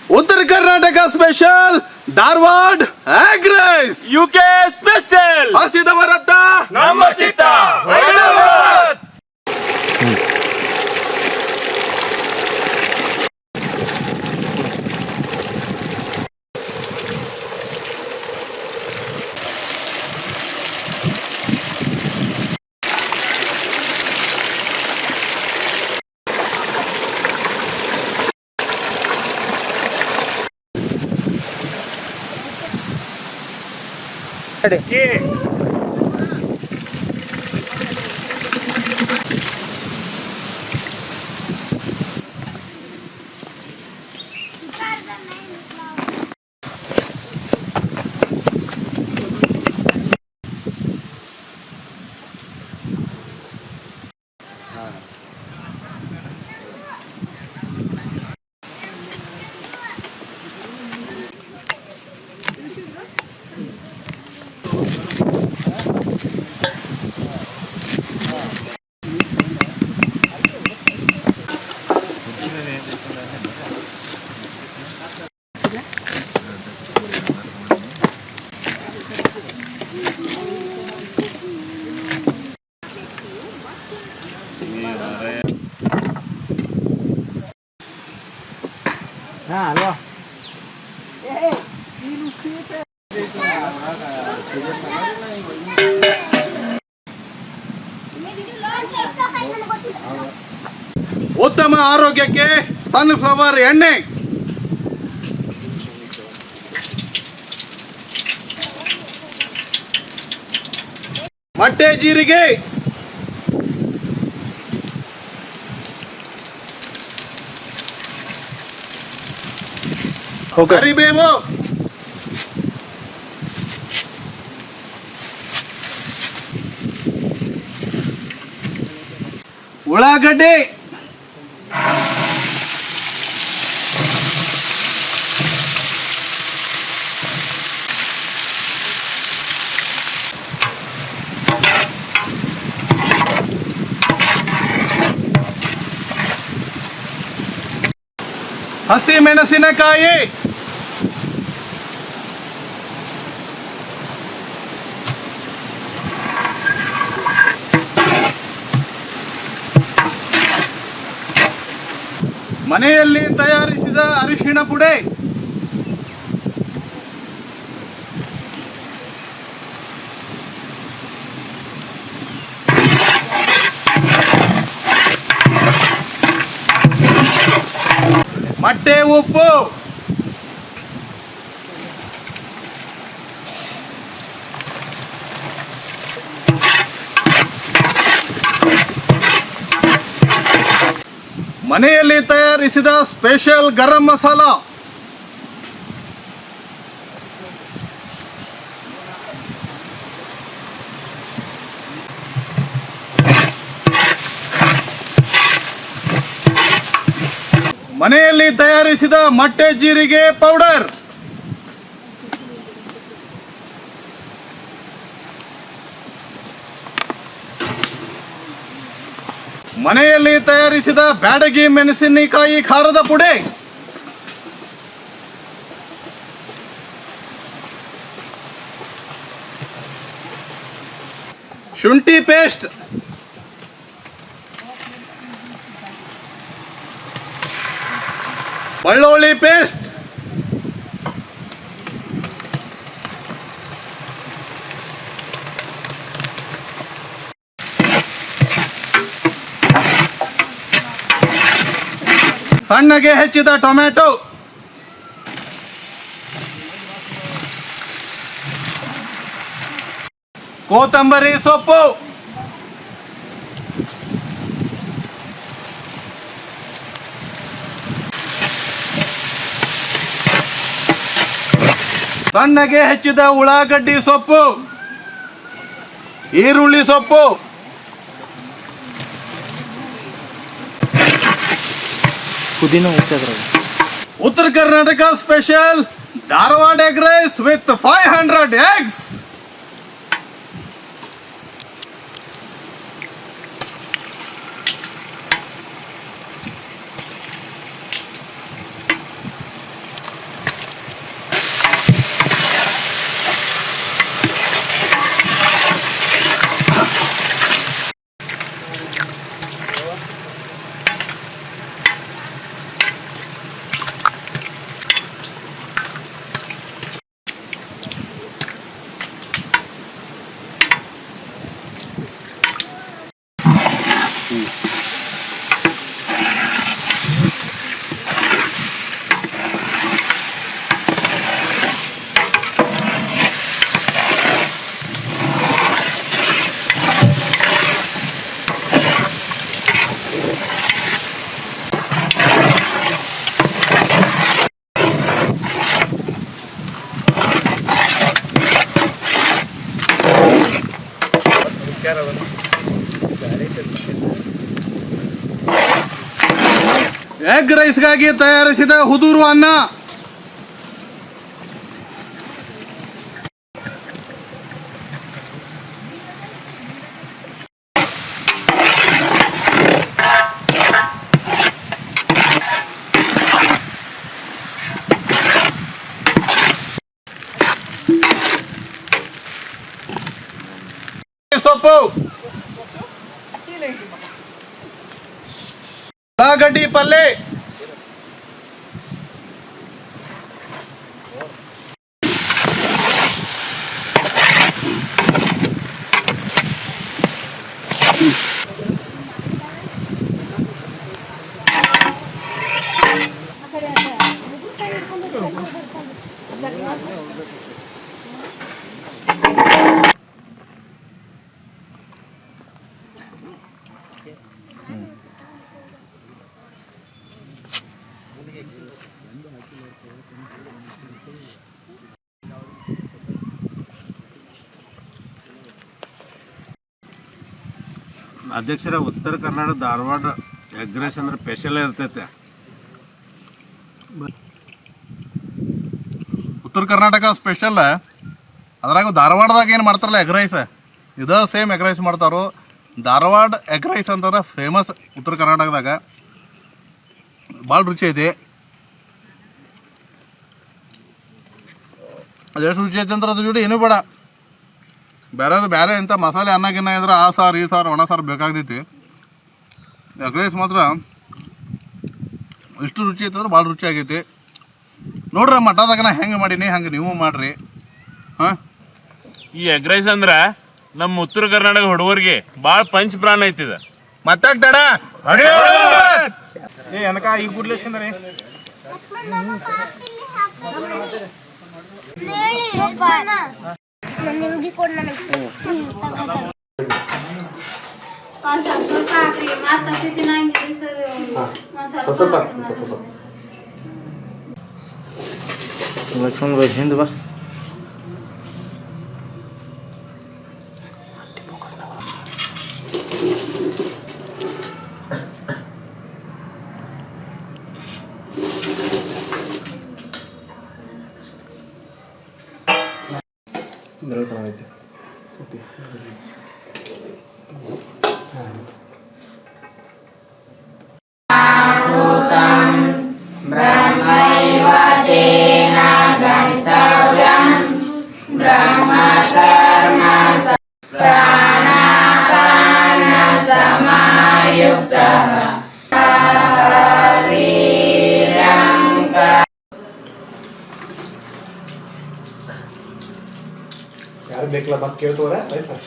उत्तर Karnataka special Dharwad egg rice UK special हसी दवरत ನಮ್ಮ ಚಿತ್ತ ಅಲ್ವಾ ಉತ್ತಮ ಆರೋಗ್ಯಕ್ಕೆ ಸನ್ಫ್ಲವರ್ ಎಣ್ಣೆ ಮೊಟ್ಟೆ ಜೀರಿಗೆ ಕರಿಬೇವು ಉಳ್ಳಾಗಡ್ಡಿ ಹಸಿ ಮೆಣಸಿನಕಾಯಿ ಮನೆಯಲ್ಲಿ ತಯಾರಿಸಿದ ಅರಿಶಿಣ ಪುಡಿ ಮೊಟ್ಟೆ ಉಪ್ಪು ಮನೆಯಲ್ಲಿ ತಯಾರಿಸಿದ ಸ್ಪೆಷಲ್ ಗರಂ ಮಸಾಲ ಮನೆಯಲ್ಲಿ ತಯಾರಿಸಿದ ಮೊಟ್ಟೆ ಜೀರಿಗೆ ಪೌಡರ್ ಮನೆಯಲ್ಲಿ ತಯಾರಿಸಿದ ಬ್ಯಾಡಗಿ ಮೆಣಸಿನಕಾಯಿ ಖಾರದ ಪುಡಿ ಶುಂಠಿ ಪೇಸ್ಟ್ ಬೆಳ್ಳುಳ್ಳಿ ಪೇಸ್ಟ್ ಸಣ್ಣಗೆ ಹೆಚ್ಚಿದ ಟೊಮೆಟೊ ಕೊತ್ತಂಬರಿ ಸೊಪ್ಪು ಸಣ್ಣಗೆ ಹೆಚ್ಚಿದ ಉಳ್ಳಾಗಡ್ಡಿ ಸೊಪ್ಪು ಈರುಳ್ಳಿ ಸೊಪ್ಪು ಪುದೀನ ಹುಚ್ಚದ್ರಾಗ Uttar Karnataka special Dharwad egg rice with 500 eggs. Egg ರೈಸ್ಗಾಗಿ ತಯಾರಿಸಿದ ಹುದುರು ಅನ್ನ. ಸೊಪ್ಪು, ಉಳ್ಳಾಗಡ್ಡಿ ಪಲ್ಲೆ, ಅಧ್ಯಕ್ಷರ ಉತ್ತರ ಕರ್ನಾಟಕ ಧಾರವಾಡ ಎಗ್ ರೈಸ್ ಅಂದ್ರೆ ಸ್ಪೆಷಲ್ ಇರ್ತೈತೆ. ಉತ್ತರ ಕರ್ನಾಟಕ ಸ್ಪೆಷಲ್. ಅದ್ರಾಗ ಧಾರವಾಡದಾಗ ಏನು ಮಾಡ್ತಾರಲ್ಲ ಎಗ್ ರೈಸ್, ಇದೇ ಸೇಮ್ ಎಗ್ ರೈಸ್ ಮಾಡ್ತಾರೋ. ಧಾರವಾಡ ಎಗ್ ರೈಸ್ ಅಂತಂದ್ರೆ ಫೇಮಸ್ ಉತ್ತರ ಕರ್ನಾಟಕದಾಗ. ಭಾಳ ರುಚಿ ಐತಿ. ಅದೆಷ್ಟು ರುಚಿ ಐತಿ ಅಂದ್ರೆ ಅದ್ರ ಜೋಡಿ ಏನೂ ಬೇಡ, ಬೇರೆ ಎಂಥ ಮಸಾಲೆ ಅನ್ನ ಗಿನ್ನ ಇದ್ರೆ ಆ ಸಾರು ಈ ಸಾರು ಒಣ ಸಾರು ಬೇಕಾಗ್ತೈತಿ. ಎಗ್ ರೈಸ್ ಮಾತ್ರ ಇಷ್ಟು ರುಚಿ ಐತಂದ್ರೆ ಭಾಳ ರುಚಿ ಆಗೈತಿ. ನೋಡ್ರಿ ಮಠದಾಗ ನಾ ಹೆಂಗೆ ಮಾಡೀನಿ ಹಂಗೆ ನೀವು ಮಾಡ್ರಿ. ಹಾಂ, ಈ ಎಗ್ ರೈಸ್ ಅಂದ್ರ ನಮ್ಮ ಉತ್ತರ ಕರ್ನಾಟಕ ಹುಡುಗರಿಗೆ ಭಾಳ ಪಂಚ ಪ್ರಾಣ ಐತಿದ. ಮತ್ತಾಗ್ತಾಡ ಈ ಗುಡ್ಲೇಶಂದ್ರೆ ಲಕ್ಷ್ಮಣ ಭಾई ಹಿಂದೆ ಬಾ. ಯಾರು ಬೇಕಲ್ಲ ಬಂದು ಕೇಳ್ತವ್ರೆ ಸರ್.